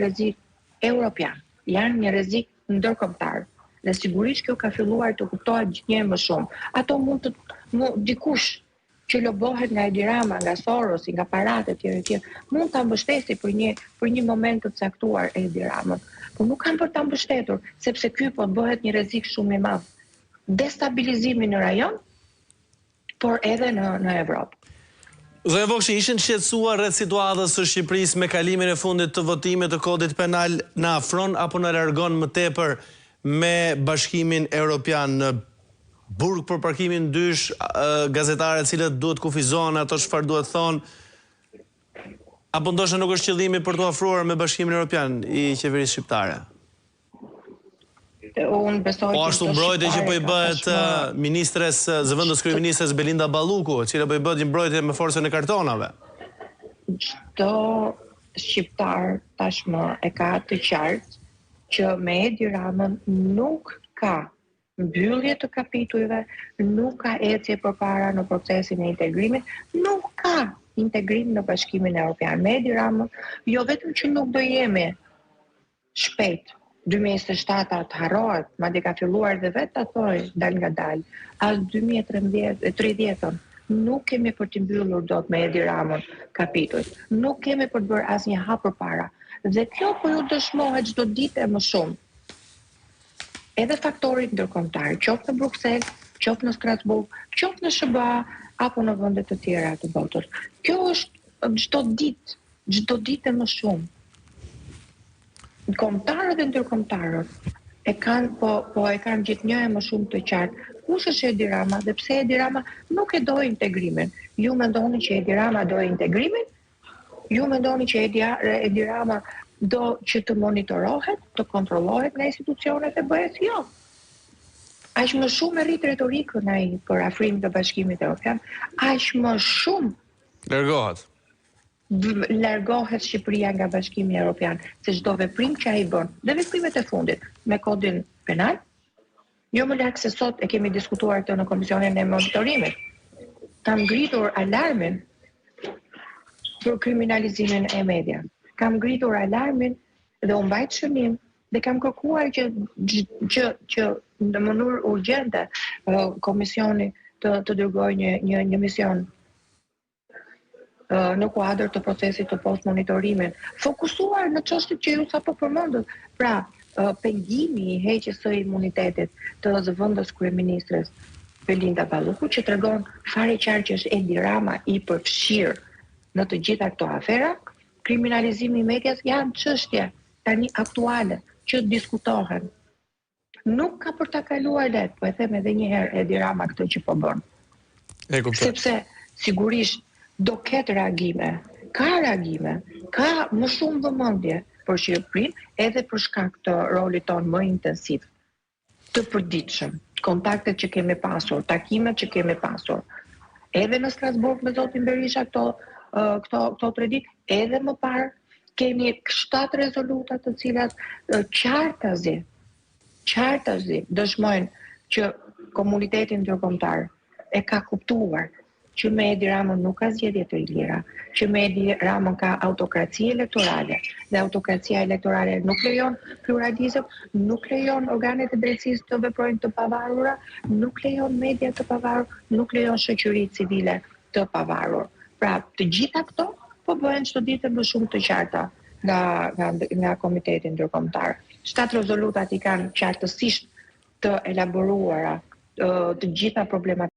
rrezik europian, janë një rrezik ndërkombëtar. Dhe sigurisht kjo ka filluar të kuptohet gjithnjëherë më shumë. Ato dikush që lobohet nga Edi Rama, nga Soros, nga paratë etj, mund ta mbështesë për një moment të caktuar Edi Ramën, por nuk kanë për ta mbështetur, sepse ky po bëhet një rrezik shumë i madh. Destabilizimi në rajon, por edhe në Evropë. Zoja Vokshi, ishin shqetësuar rreth situatës së Shqipërisë me kalimin e fundit të votimit të kodit penal, na afron apo na largon më tepër me Bashkimin Evropian? Në burg për parkimin dysh, gazetarët cilët duhet kufizohen ato çfarë duhet thonë, apo ndoshta nuk është qëllimi për të afruar me Bashkimin Evropian i qeverisë shqiptare? Po ashtu mbrojtje që po i bëhet ministres, zëvendës kryeministres Belinda Balluku, që po i bëhet një mbrojtje me forcën e kartonave. Çdo shqiptar tashmë e ka të qartë që me Edi Ramën nuk ka mbyllje të kapitujve, nuk ka ecje përpara në procesin e integrimit, nuk ka integrim në Bashkimin Evropian. Me Edi Ramën, jo vetëm që nuk do jemi shpejt 2027 të harrohet, madje ka filluar dhe vetë të thoj dal nga dal, as 2030 nuk kemi për të mbyllur dot me Edi Ramën kapitujt, nuk kemi për të bërë asnjë hap përpara. Dhe kjo po ju dëshmohet çdo ditë më shumë. Edhe faktorit ndërkombëtar, qoftë në Bruksel, qoftë në Strasburg, qoftë në SBA apo në vende të tjera të botës. Kjo është çdo ditë më shumë. Kombëtarët e ndërkombëtarët e kanë gjithnjëherë më shumë të qartë kush është Edi Rama dhe pse Edi Rama nuk e do integrimin. Ju mendoni që Edi Rama do integrimin? Ju mendoni që Edi Rama do që të monitorohet, të kontrollohet nga institucionet e BE-s? Jo. Aq më shumë e rrit retorikën ai për afrim të Bashkimit Evropian, aq më shumë largohet Shqipëria nga Bashkimi Evropian, se çdo veprim që ai bën, dhe veprimet e fundit me kodin penal, jo më lart se sot e kemi diskutuar këtë në Komisionin e Monitorimit, kam ngritur alarmin për kriminalizimin e media. Kam ngritur alarmin dhe u mbajt shënim dhe kam kërkuar që në mënyrë urgjente Komisioni të dërgojë një mision në kuadër të procesit të post-monitorimin, fokusuar në çështjet që ju sapo përmendët. Pra, pengimi i heqjes së imunitetit të zëvendës kryeministres Belinda Balluku, që tregon fare qartë që është Edi Rama i përfshirë në të gjitha këto afera, kriminalizimi i medias janë çështje tani aktuale që diskutohen. Nuk ka për ta kaluar det, po e them edhe një herë Edi Rama këtë që po bën. Sepse sigurisht do ketë reagime, ka më shumë vëmendje për Shqipërinë edhe për shkak të rolit ton më intensiv, të përditshëm, kontaktet që kemi pasur, takimet që kemi pasur, edhe në Strasburg me zotin Berisha këto 3 ditë, edhe më parë kemi 7 rezoluta të cilat qartazi dëshmojnë që komuniteti ndërkombëtar e ka kuptuar që me Edi Ramën nuk ka zgjedhje të lira, që me Edi Ramën ka autokraci elektorale, dhe autokracia elektorale nuk lejon pluralizëm, nuk lejon organet e drejtësisë të veprojnë të pavarura, nuk lejon media të pavarur, nuk lejon shoqëri civile të pavarur. Pra, të gjitha këto po bëhen çdo ditë më shumë të qarta nga Komiteti Ndërkombëtar. 7 rezolutat i kanë qartësisht të elaboruara të gjitha problemat